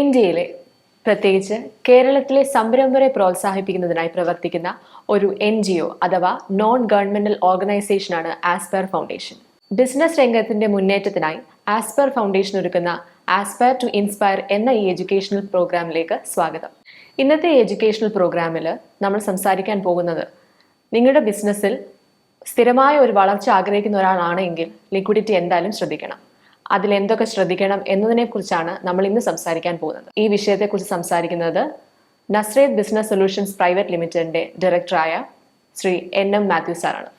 ഇന്ത്യയിലെ പ്രത്യേകിച്ച് കേരളത്തിലെ സംരംഭരെ പ്രോത്സാഹിപ്പിക്കുന്നതിനായി പ്രവർത്തിക്കുന്ന ഒരു NGO അഥവാ നോൺ ഗവൺമെന്റൽ ഓർഗനൈസേഷനാണ് ആസ്പയർ ഫൗണ്ടേഷൻ. ബിസിനസ് രംഗത്തിന്റെ മുന്നേറ്റത്തിനായി ആസ്പയർ ഫൗണ്ടേഷൻ ഒരുക്കുന്ന ആസ്പയർ ടു ഇൻസ്പയർ എന്ന ഈ എഡ്യൂക്കേഷണൽ പ്രോഗ്രാമിലേക്ക് സ്വാഗതം. ഇന്നത്തെ എഡ്യൂക്കേഷണൽ പ്രോഗ്രാമിൽ നമ്മൾ സംസാരിക്കാൻ പോകുന്നത്, നിങ്ങളുടെ ബിസിനസ്സിൽ സ്ഥിരമായ ഒരു വളർച്ച ആഗ്രഹിക്കുന്ന ഒരാളാണെങ്കിൽ ലിക്വിഡിറ്റി എന്തായാലും ശ്രദ്ധിക്കണം. അതിൽ എന്തൊക്കെ ശ്രദ്ധിക്കണം എന്നതിനെ കുറിച്ചാണ് നമ്മൾ ഇന്ന് സംസാരിക്കാൻ പോകുന്നത്. ഈ വിഷയത്തെക്കുറിച്ച് സംസാരിക്കുന്നത് നസ്രേത്ത് ബിസിനസ് സൊല്യൂഷൻസ് പ്രൈവറ്റ് ലിമിറ്റഡിന്റെ ഡയറക്ടറായ ശ്രീ NM മാത്യു സാറാണ്.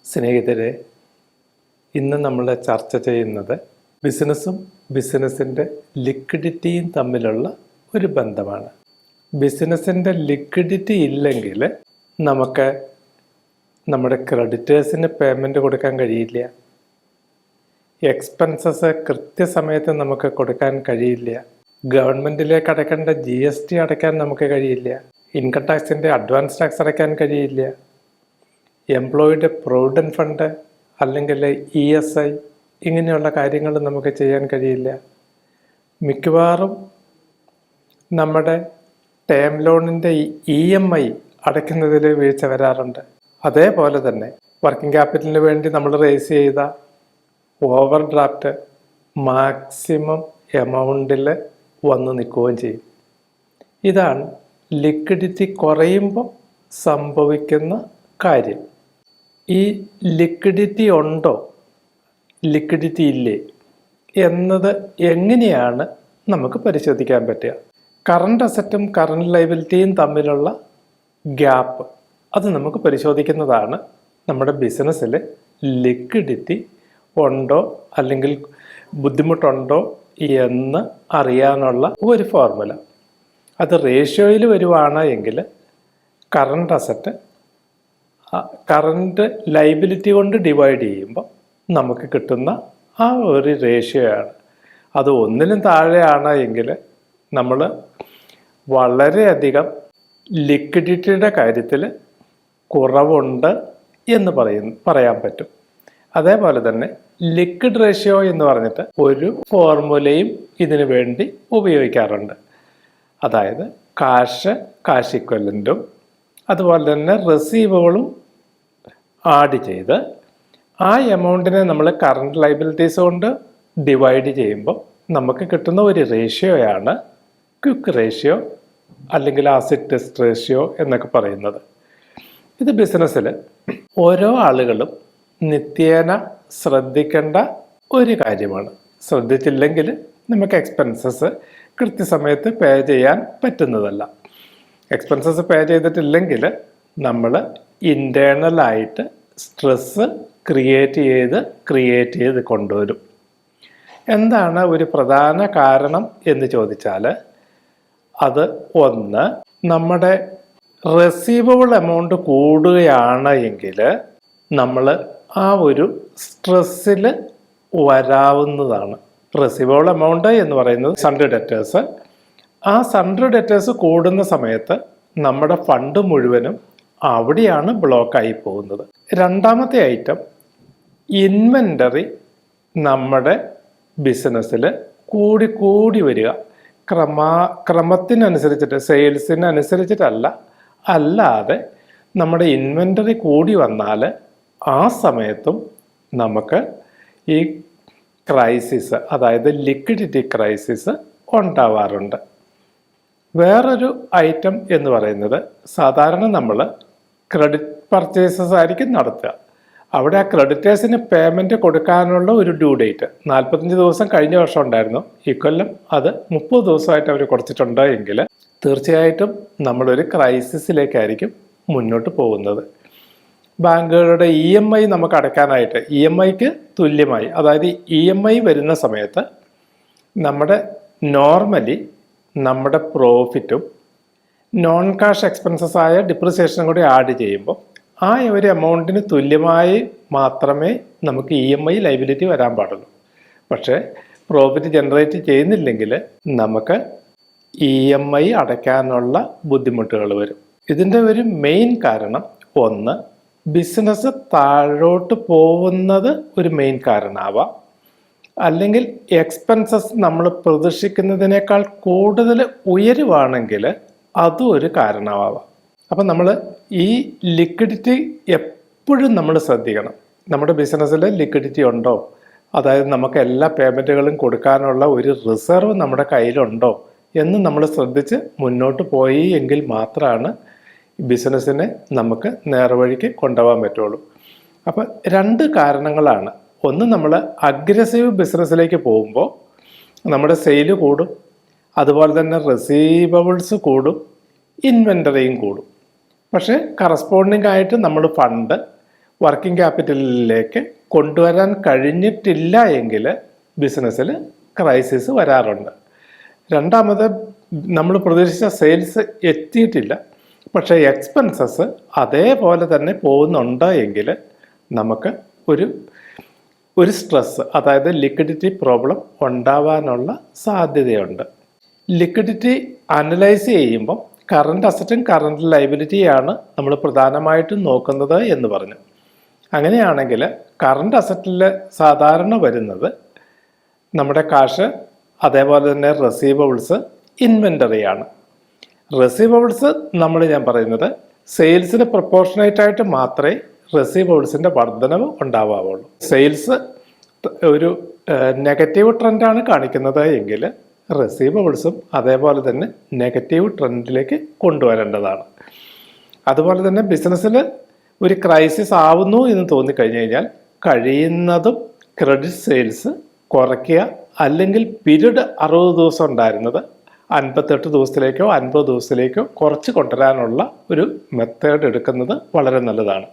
സ്നേഹിതരെ, ഇന്ന് നമ്മൾ ചർച്ച ചെയ്യുന്നത് ബിസിനസ്സും ബിസിനസ്സിൻ്റെ ലിക്വിഡിറ്റിയും തമ്മിലുള്ള ഒരു ബന്ധമാണ്. ബിസിനസ്സിൻ്റെ ലിക്വിഡിറ്റി ഇല്ലെങ്കിൽ നമുക്ക് നമ്മുടെ ക്രെഡിറ്റേഴ്സിന് പേയ്മെൻറ്റ് കൊടുക്കാൻ കഴിയില്ല. എക്സ്പെൻസസ് കൃത്യസമയത്ത് നമുക്ക് കൊടുക്കാൻ കഴിയില്ല. ഗവൺമെൻറ്റിലേക്ക് അടയ്ക്കേണ്ട GST അടയ്ക്കാൻ നമുക്ക് കഴിയില്ല. ഇൻകം ടാക്സിൻ്റെ അഡ്വാൻസ് ടാക്സ് അടയ്ക്കാൻ കഴിയില്ല. എംപ്ലോയിയുടെ പ്രൊവിഡൻറ്റ് ഫണ്ട് അല്ലെങ്കിൽ ESI ഇങ്ങനെയുള്ള കാര്യങ്ങൾ നമുക്ക് ചെയ്യാൻ കഴിയില്ല. മിക്കവാറും നമ്മുടെ ടേം ലോണിൻ്റെ EMI അടയ്ക്കുന്നതിൽ വീഴ്ച വരാറുണ്ട്. അതേപോലെ തന്നെ വർക്കിംഗ് ക്യാപിറ്റലിന് വേണ്ടി നമ്മൾ റേസ് ചെയ്ത ഓവർ ഡ്രാഫ്റ്റ് മാക്സിമം എമൗണ്ടിൽ വന്ന് നിൽക്കുകയും ചെയ്യും. ഇതാണ് ലിക്വിഡിറ്റി കുറയുമ്പോൾ സംഭവിക്കുന്ന കാര്യം. ഈ ലിക്വിഡിറ്റി ഉണ്ടോ, ലിക്വിഡിറ്റി ഇല്ലേ എന്നത് എങ്ങനെയാണ് നമുക്ക് പരിശോധിക്കാൻ പറ്റുക? കറണ്ട് അസറ്റും കറണ്ട് ലയബിലിറ്റിയും തമ്മിലുള്ള ഗ്യാപ്പ് അത് നമുക്ക് പരിശോധിക്കുന്നതാണ് നമ്മുടെ ബിസിനസ്സിൽ ലിക്വിഡിറ്റി ഉണ്ടോ അല്ലെങ്കിൽ ബുദ്ധിമുട്ടുണ്ടോ എന്ന് അറിയാനുള്ള ഒരു ഫോർമുല. അത് റേഷ്യോയിൽ വരുവാണ് എങ്കിൽ കറണ്ട് അസറ്റ് കറണ്ട് ലയബിലിറ്റി കൊണ്ട് ഡിവൈഡ് ചെയ്യുമ്പോൾ നമുക്ക് കിട്ടുന്ന ആ ഒരു റേഷ്യോയാണ്. അത് ഒന്നിനും താഴെയാണ് എങ്കിൽ നമ്മൾ വളരെയധികം ലിക്വിഡിറ്റിയുടെ കാര്യത്തിൽ കുറവുണ്ട് എന്ന് പറയാൻ പറ്റും. അതേപോലെ തന്നെ ലിക്വിഡ് റേഷ്യോ എന്ന് പറഞ്ഞിട്ട് ഒരു ഫോർമുലയും ഇതിനു വേണ്ടി ഉപയോഗിക്കാറുണ്ട്. അതായത് കാഷ് ഇക്വലൻറ്റും അതുപോലെ തന്നെ റിസീവബിളും ആഡ് ചെയ്ത് ആ എമൗണ്ടിനെ നമ്മൾ കറണ്ട് ലയബിലിറ്റീസ് കൊണ്ട് ഡിവൈഡ് ചെയ്യുമ്പോൾ നമുക്ക് കിട്ടുന്ന ഒരു റേഷ്യോയാണ് ക്വിക്ക് റേഷ്യോ അല്ലെങ്കിൽ ആസിഡ് ടെസ്റ്റ് റേഷ്യോ എന്നൊക്കെ പറയുന്നത്. ഇത് ബിസിനസ്സിൽ ഓരോ ആളുകളും നിത്യേന ശ്രദ്ധിക്കേണ്ട ഒരു കാര്യമാണ്. ശ്രദ്ധിച്ചില്ലെങ്കിൽ നമുക്ക് എക്സ്പെൻസസ് കൃത്യസമയത്ത് പേ ചെയ്യാൻ പറ്റുന്നതല്ല. എക്സ്പെൻസസ് പേ ചെയ്തിട്ടില്ലെങ്കിൽ നമ്മൾ ഇൻറ്റേർണലായിട്ട് സ്ട്രെസ്സ് ക്രിയേറ്റ് ചെയ്ത് കൊണ്ടുവരും. എന്താണ് ഒരു പ്രധാന കാരണം എന്ന് ചോദിച്ചാൽ, അത് ഒന്ന്, നമ്മുടെ റെസീവബിൾ എമൗണ്ട് കൂടുകയാണ് എങ്കിൽ നമ്മൾ ആ ഒരു സ്ട്രെസ്സിൽ വരാവുന്നതാണ്. റെസീവബിൾ എമൗണ്ട് എന്ന് പറയുന്നത് സൺഡ്രി ഡെറ്റേഴ്സ്. ആ സൺഡ്രി ഡെറ്റേഴ്സ് കൂടുന്ന സമയത്ത് നമ്മുടെ ഫണ്ട് മുഴുവനും അവിടെയാണ് ബ്ലോക്കായി പോകുന്നത്. രണ്ടാമത്തെ ഐറ്റം, ഇൻവെൻ്ററി നമ്മുടെ ബിസിനസ്സിൽ കൂടി വരിക. ക്രമത്തിനനുസരിച്ചിട്ട്, സെയിൽസിനനുസരിച്ചിട്ടല്ല, അല്ലാതെ നമ്മുടെ ഇൻവെൻ്ററി കൂടി വന്നാൽ ആ സമയത്തും നമുക്ക് ഈ ക്രൈസിസ്, അതായത് ലിക്വിഡിറ്റി ക്രൈസിസ് ഉണ്ടാവാറുണ്ട്. വേറൊരു ഐറ്റം എന്ന് പറയുന്നത്, സാധാരണ നമ്മൾ ക്രെഡിറ്റ് പർച്ചേസസ് ആയിരിക്കും നടത്തുക. അവിടെ ആ ക്രെഡിറ്റേഴ്സിന് പേയ്മെൻറ്റ് കൊടുക്കാനുള്ള ഒരു ഡ്യൂ ഡേറ്റ് 45 ദിവസം കഴിഞ്ഞ വർഷം ഉണ്ടായിരുന്നു. ഇക്കൊല്ലം അത് 30 ദിവസമായിട്ട് അവർ കൊടുത്തിട്ടുണ്ട് എങ്കിൽ തീർച്ചയായിട്ടും നമ്മളൊരു ക്രൈസിസിലേക്കായിരിക്കും മുന്നോട്ട് പോകുന്നത്. ബാങ്കുകളുടെ EMI നമുക്ക് അടയ്ക്കാനായിട്ട് EMIക്ക് തുല്യമായി, അതായത് EMI വരുന്ന സമയത്ത് നോർമലി നമ്മുടെ പ്രോഫിറ്റും നോൺ കാഷ് എക്സ്പെൻസസ് ആയ ഡിപ്രിസിയേഷനും കൂടി ആഡ് ചെയ്യുമ്പോൾ ആ ഒരു എമൗണ്ടിന് തുല്യമായി മാത്രമേ നമുക്ക് EMI ലയബിലിറ്റി വരാൻ പാടുള്ളൂ. പക്ഷേ പ്രോഫിറ്റ് ജനറേറ്റ് ചെയ്യുന്നില്ലെങ്കിൽ നമുക്ക് EMI അടയ്ക്കാനുള്ള ബുദ്ധിമുട്ടുകൾ വരും. ഇതിൻ്റെ ഒരു മെയിൻ കാരണം, ഒന്ന്, ബിസിനസ് താഴോട്ട് പോകുന്നത് ഒരു മെയിൻ കാരണമാവാം. അല്ലെങ്കിൽ എക്സ്പെൻസസ് നമ്മൾ പ്രതീക്ഷിക്കുന്നതിനേക്കാൾ കൂടുതൽ ഉയരുവാണെങ്കിൽ അതും ഒരു കാരണമാവാം. അപ്പം നമ്മൾ ഈ ലിക്വിഡിറ്റി എപ്പോഴും നമ്മൾ ശ്രദ്ധിക്കണം. നമ്മുടെ ബിസിനസ്സിൽ ലിക്വിഡിറ്റി ഉണ്ടോ, അതായത് നമുക്ക് എല്ലാ പേയ്മെൻറ്റുകളും കൊടുക്കാനുള്ള ഒരു റിസർവ് നമ്മുടെ കയ്യിലുണ്ടോ എന്ന് നമ്മൾ ശ്രദ്ധിച്ച് മുന്നോട്ട് പോയി എങ്കിൽ മാത്രമാണ് ബിസിനസ്സിനെ നമുക്ക് നേർവഴിക്ക് കൊണ്ടുപോകാൻ പറ്റുള്ളൂ. അപ്പം 2 കാരണങ്ങളാണ്. ഒന്ന്, നമ്മൾ അഗ്രസീവ് ബിസിനസ്സിലേക്ക് പോകുമ്പോൾ നമ്മുടെ സെയിൽ കൂടും, അതുപോലെ തന്നെ റിസീവബിൾസ് കൂടും, ഇൻവെൻ്ററിയും കൂടും. പക്ഷേ കറസ്പോണ്ടിങ് ആയിട്ട് നമ്മൾ ഫണ്ട് വർക്കിംഗ് ക്യാപിറ്റലിലേക്ക് കൊണ്ടുവരാൻ കഴിഞ്ഞിട്ടില്ല എങ്കിൽ ബിസിനസ്സിൽ ക്രൈസിസ് വരാറുണ്ട്. രണ്ടാമത്, നമ്മൾ പ്രതീക്ഷിച്ച സെയിൽസ് എത്തിയിട്ടില്ല, പക്ഷേ എക്സ്പെൻസസ് അതേപോലെ തന്നെ പോകുന്നുണ്ട് എങ്കിൽ നമുക്ക് ഒരു സ്ട്രെസ്, അതായത് ലിക്വിഡിറ്റി പ്രോബ്ലം ഉണ്ടാവാനുള്ള സാധ്യതയുണ്ട്. ലിക്വിഡിറ്റി അനലൈസ് ചെയ്യുമ്പോൾ കറണ്ട് അസറ്റും കറണ്ട് ലയബിലിറ്റിയാണ് നമ്മൾ പ്രധാനമായിട്ടും നോക്കുന്നത് എന്ന് പറഞ്ഞു. അങ്ങനെയാണെങ്കിൽ കറണ്ട് അസറ്റിൽ സാധാരണ വരുന്നത് നമ്മുടെ കാശ്, അതേപോലെ തന്നെ റെസീവബിൾസ്, ഇൻവെൻ്ററിയാണ്. റെസീവബിൾസ് ഞാൻ പറയുന്നത് സെയിൽസിന് പ്രൊപ്പോർഷനേറ്റ് ആയിട്ട് മാത്രമേ റെസീവബിൾസിൻ്റെ വർധനവ് ഉണ്ടാവാവുള്ളൂ. സെയിൽസ് ഒരു നെഗറ്റീവ് ട്രെൻഡാണ് കാണിക്കുന്നത് എങ്കിൽ റെസീവബിൾസും അതേപോലെ തന്നെ നെഗറ്റീവ് ട്രെൻഡിലേക്ക് കൊണ്ടുവരേണ്ടതാണ്. അതുപോലെ തന്നെ ബിസിനസ്സിൽ ഒരു ക്രൈസിസ് ആവുന്നു എന്ന് തോന്നിക്കഴിഞ്ഞു കഴിഞ്ഞാൽ കഴിയുന്നതും ക്രെഡിറ്റ് സെയിൽസ് കുറയ്ക്കുക, അല്ലെങ്കിൽ പീരീഡ് 60 ദിവസം ഉണ്ടായിരുന്നത് 58 ദിവസത്തിലേക്കോ 50 ദിവസത്തിലേക്കോ കുറച്ച് കൊണ്ടുവരാനുള്ള ഒരു മെത്തേഡ് എടുക്കുന്നത് വളരെ നല്ലതാണ്.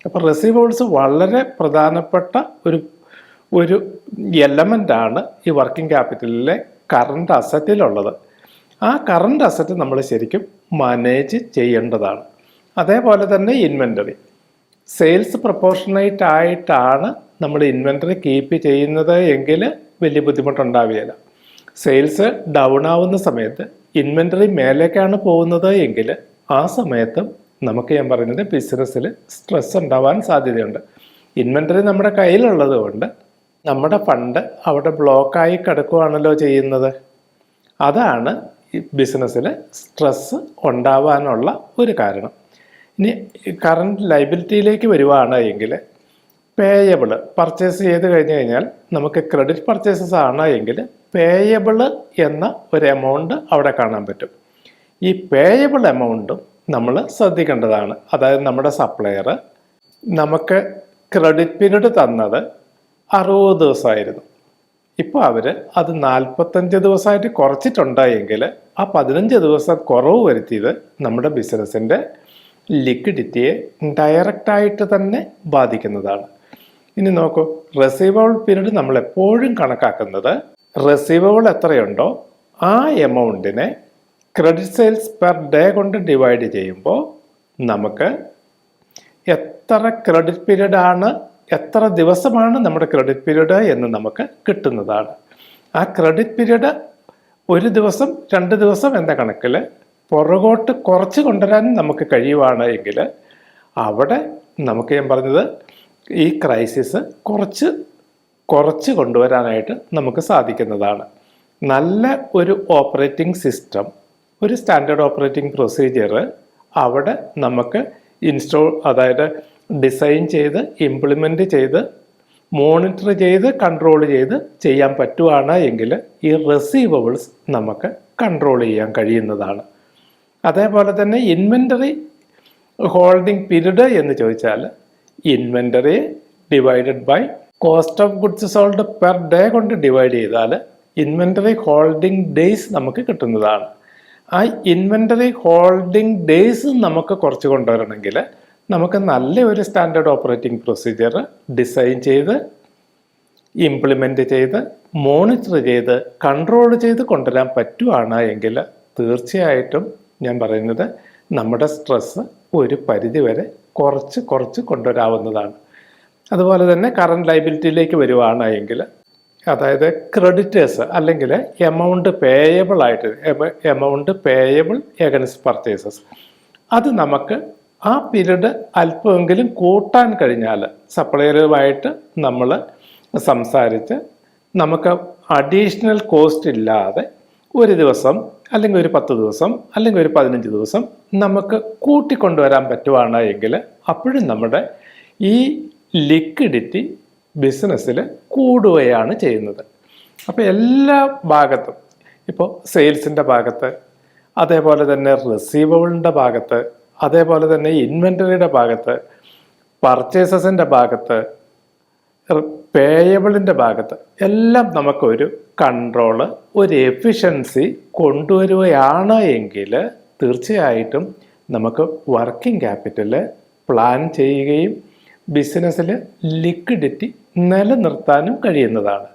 അപ്പോൾ റെസീവബിൾസ് വളരെ പ്രധാനപ്പെട്ട ഒരു എലമെൻ്റാണ് ഈ വർക്കിംഗ് ക്യാപിറ്റലിലെ കറണ്ട് അസറ്റിലുള്ളത്. ആ കറണ്ട് അസറ്റ് നമ്മൾ ശരിക്കും മാനേജ് ചെയ്യേണ്ടതാണ്. അതേപോലെ തന്നെ ഇൻവെൻ്ററി, സെയിൽസ് പ്രൊപ്പോർഷനേറ്റ് ആയിട്ടാണ് നമ്മൾ ഇൻവെൻ്ററി കീപ്പ് ചെയ്യുന്നത് എങ്കിൽ വലിയ ബുദ്ധിമുട്ടുണ്ടാവുകയില്ല. സെയിൽസ് ഡൗൺ ആവുന്ന സമയത്ത് ഇൻവെൻ്ററി മേലേക്കാണ് പോകുന്നത് എങ്കിൽ ആ സമയത്തും നമുക്ക് പറയുന്നത് ബിസിനസ്സിൽ സ്ട്രെസ് ഉണ്ടാവാൻ സാധ്യതയുണ്ട്. ഇൻവെൻ്ററി നമ്മുടെ കയ്യിലുള്ളത് കൊണ്ട് നമ്മുടെ ഫണ്ട് അവിടെ ബ്ലോക്കായി കിടക്കുകയാണല്ലോ ചെയ്യുന്നത്. അതാണ് ഈ ബിസിനസ്സിൽ സ്ട്രെസ് ഉണ്ടാവാനുള്ള ഒരു കാരണം. ഇനി കറണ്ട് ലയബിലിറ്റിയിലേക്ക് വരുവാണ് എങ്കിൽ പേയബിൾ പർച്ചേസ് ചെയ്ത് കഴിഞ്ഞ് കഴിഞ്ഞാൽ നമുക്ക് ക്രെഡിറ്റ് പർച്ചേസസ് ആണ് എങ്കിൽ പേയബിൾ എന്ന ഒരു എമൗണ്ട് അവിടെ കാണാൻ പറ്റും. ഈ പേയബിൾ എമൗണ്ടും നമ്മൾ ശ്രദ്ധിക്കേണ്ടതാണ്. അതായത് നമ്മുടെ സപ്ലയർ നമുക്ക് ക്രെഡിറ്റ് പീരീഡ് തന്നത് 60 ദിവസമായിരുന്നു. ഇപ്പോൾ അവർ അത് 45 ദിവസമായിട്ട് കുറച്ചിട്ടുണ്ടെങ്കിൽ ആ 15 ദിവസം കുറവ് വരുത്തിയത് നമ്മുടെ ബിസിനസ്സിൻ്റെ ലിക്വിഡിറ്റിയെ ഡയറക്റ്റായിട്ട് തന്നെ ബാധിക്കുന്നതാണ്. ഇനി നോക്കൂ, റെസീവബിൾ പീരീഡ് നമ്മൾ എപ്പോഴും കണക്കാക്കുന്നത് റെസീവബിൾ എത്രയുണ്ടോ ആ എമൗണ്ടിനെ ക്രെഡിറ്റ് സെയിൽസ് പെർ ഡേ കൊണ്ട് ഡിവൈഡ് ചെയ്യുമ്പോൾ നമുക്ക് എത്ര ക്രെഡിറ്റ് പീരീഡാണ്, എത്ര ദിവസമാണ് നമ്മുടെ ക്രെഡിറ്റ് പീരീഡ് എന്ന് നമുക്ക് കിട്ടുന്നതാണ്. ആ ക്രെഡിറ്റ് പീരീഡ് 1 ദിവസം 2 ദിവസം എന്ന കണക്കിൽ പുറകോട്ട് കുറച്ച് കൊണ്ടുവരാൻ നമുക്ക് കഴിയുവാണ് എങ്കിൽ അവിടെ നമുക്ക് പറഞ്ഞത് ഈ ക്രൈസിസ് കുറച്ച് കൊണ്ടുവരാനായിട്ട് നമുക്ക് സാധിക്കുന്നതാണ്. നല്ല ഒരു ഓപ്പറേറ്റിംഗ് സിസ്റ്റം, ഒരു സ്റ്റാൻഡേർഡ് ഓപ്പറേറ്റിംഗ് പ്രൊസീജിയർ അവിടെ നമുക്ക് അതായത് ഡിസൈൻ ചെയ്ത് ഇംപ്ലിമെൻ്റ് ചെയ്ത് മോണിറ്റർ ചെയ്ത് കൺട്രോൾ ചെയ്ത് ചെയ്യാൻ പറ്റുവാണ് എങ്കിൽ ഈ റെസീവബിൾസ് നമുക്ക് കൺട്രോൾ ചെയ്യാൻ കഴിയുന്നതാണ്. അതേപോലെ തന്നെ ഇൻവെൻ്ററി ഹോൾഡിംഗ് പീരീഡ് എന്ന് ചോദിച്ചാൽ inventory divided by cost of goods sold per day കൊണ്ട് ഡിവൈഡ് ചെയ്താൽ ഇൻവെൻ്ററി ഹോൾഡിംഗ് ഡേയ്സ് നമുക്ക് കിട്ടുന്നതാണ്. ആ ഇൻവെൻ്ററി ഹോൾഡിംഗ് ഡേയ്സ് നമുക്ക് കുറച്ച് കൊണ്ടുവരണമെങ്കിൽ നമുക്ക് നല്ല ഒരു സ്റ്റാൻഡേർഡ് ഓപ്പറേറ്റിംഗ് പ്രൊസീജിയർ ഡിസൈൻ ചെയ്ത് ഇംപ്ലിമെൻ്റ് ചെയ്ത് മോണിറ്റർ ചെയ്ത് കൺട്രോൾ ചെയ്ത് കൊണ്ടുവരാൻ പറ്റുവാണ് എങ്കിൽ തീർച്ചയായിട്ടും ഞാൻ പറയുന്നത് നമ്മുടെ സ്ട്രെസ് ഒരു പരിധിവരെ കുറച്ച് കൊണ്ടുവരാവുന്നതാണ്. അതുപോലെ തന്നെ കറണ്ട് ലയബിലിറ്റിയിലേക്ക് വരുവാണ് എങ്കിൽ അതായത് ക്രെഡിറ്റേഴ്സ് അല്ലെങ്കിൽ എമൗണ്ട് പേയബിൾ എഗൻസ്റ്റ് പർച്ചേസസ് അത് നമുക്ക് ആ പീരീഡ് അല്പമെങ്കിലും കൂട്ടാൻ കഴിഞ്ഞാൽ സപ്ലയറുമായിട്ട് നമ്മൾ സംസാരിച്ച് നമുക്ക് അഡീഷണൽ കോസ്റ്റ് ഇല്ലാതെ ഒരു ദിവസം അല്ലെങ്കിൽ ഒരു 10 ദിവസം അല്ലെങ്കിൽ ഒരു 15 ദിവസം നമുക്ക് കൂട്ടിക്കൊണ്ടുവരാൻ പറ്റുവാണ് എങ്കിൽ അപ്പോഴും നമ്മുടെ ഈ ലിക്വിഡിറ്റി ബിസിനസ്സിൽ കൂടുകയാണ് ചെയ്യുന്നത്. അപ്പോൾ എല്ലാ ഭാഗത്തും, ഇപ്പോൾ സെയിൽസിൻ്റെ ഭാഗത്ത്, അതേപോലെ തന്നെ റിസീവബിളിൻ്റെ ഭാഗത്ത്, അതേപോലെ തന്നെ ഇൻവെൻ്ററിയുടെ ഭാഗത്ത്, പർച്ചേസസിൻ്റെ ഭാഗത്ത്, പേയബിളിൻ്റെ ഭാഗത്ത് എല്ലാം നമുക്കൊരു കൺട്രോള്, ഒരു എഫിഷ്യൻസി കൊണ്ടുവരികയാണ് എങ്കിൽ തീർച്ചയായിട്ടും നമുക്ക് വർക്കിംഗ് ക്യാപിറ്റൽ പ്ലാൻ ചെയ്യുകയും ബിസിനസ്സിൽ ലിക്വിഡിറ്റി നിലനിർത്താനും കഴിയുന്നതാണ്.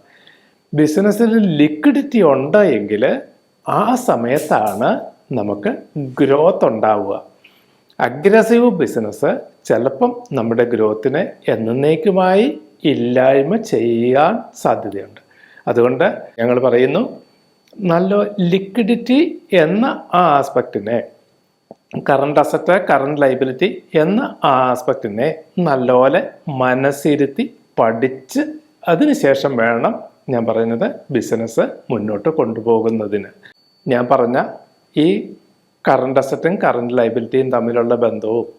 ബിസിനസ്സിൽ ലിക്വിഡിറ്റി ഉണ്ട് എങ്കിൽ ആ സമയത്താണ് നമുക്ക് ഗ്രോത്ത് ഉണ്ടാവുക. അഗ്രസീവ് ബിസിനസ് ചിലപ്പം നമ്മുടെ ഗ്രോത്തിനെ എന്നേക്കുമായി ഇല്ലായ്മ ചെയ്യാൻ സാധ്യതയുണ്ട്. അതുകൊണ്ട് ഞങ്ങൾ പറയുന്നു, നല്ല ലിക്വിഡിറ്റി എന്ന ആ ആസ്പെക്റ്റിനെ, കറണ്ട് അസറ്റ് കറണ്ട് ലൈബിലിറ്റി എന്ന ആ ആസ്പെക്റ്റിനെ നല്ലപോലെ മനസ്സിരുത്തി പഠിച്ച് അതിനുശേഷം വേണം ഞാൻ പറയുന്നത് ബിസിനസ് മുന്നോട്ട് കൊണ്ടുപോകുന്നതിന്. ഞാൻ പറഞ്ഞ ഈ കറണ്ട് അസറ്റും കറണ്ട് ലൈബിലിറ്റിയും തമ്മിലുള്ള ബന്ധവും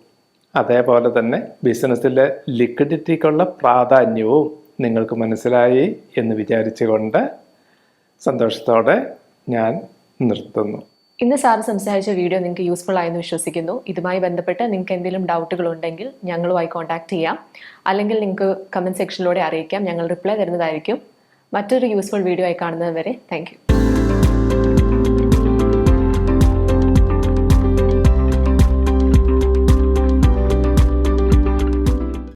അതേപോലെ തന്നെ ബിസിനസ്സിലെ ലിക്വിഡിറ്റിക്കുള്ള പ്രാധാന്യവും നിങ്ങൾക്ക് മനസ്സിലായി എന്ന് വിചാരിച്ചുകൊണ്ട് സന്തോഷത്തോടെ ഞാൻ നിർത്തുന്നു. ഇന്ന് സാറ് സംസാരിച്ച വീഡിയോ നിങ്ങൾക്ക് യൂസ്ഫുൾ ആയെന്ന് വിശ്വസിക്കുന്നു. ഇതുമായി ബന്ധപ്പെട്ട് നിങ്ങൾക്ക് എന്തെങ്കിലും ഡൗട്ടുകൾ ഉണ്ടെങ്കിൽ ഞങ്ങളുമായി കോൺടാക്ട് ചെയ്യാം, അല്ലെങ്കിൽ നിങ്ങൾക്ക് കമൻറ്റ് സെക്ഷനിലൂടെ അറിയിക്കാം. ഞങ്ങൾ റിപ്ലൈ തരുന്നതായിരിക്കും. മറ്റൊരു യൂസ്ഫുൾ വീഡിയോ ആയി കാണുന്നത് വരെ താങ്ക് യു.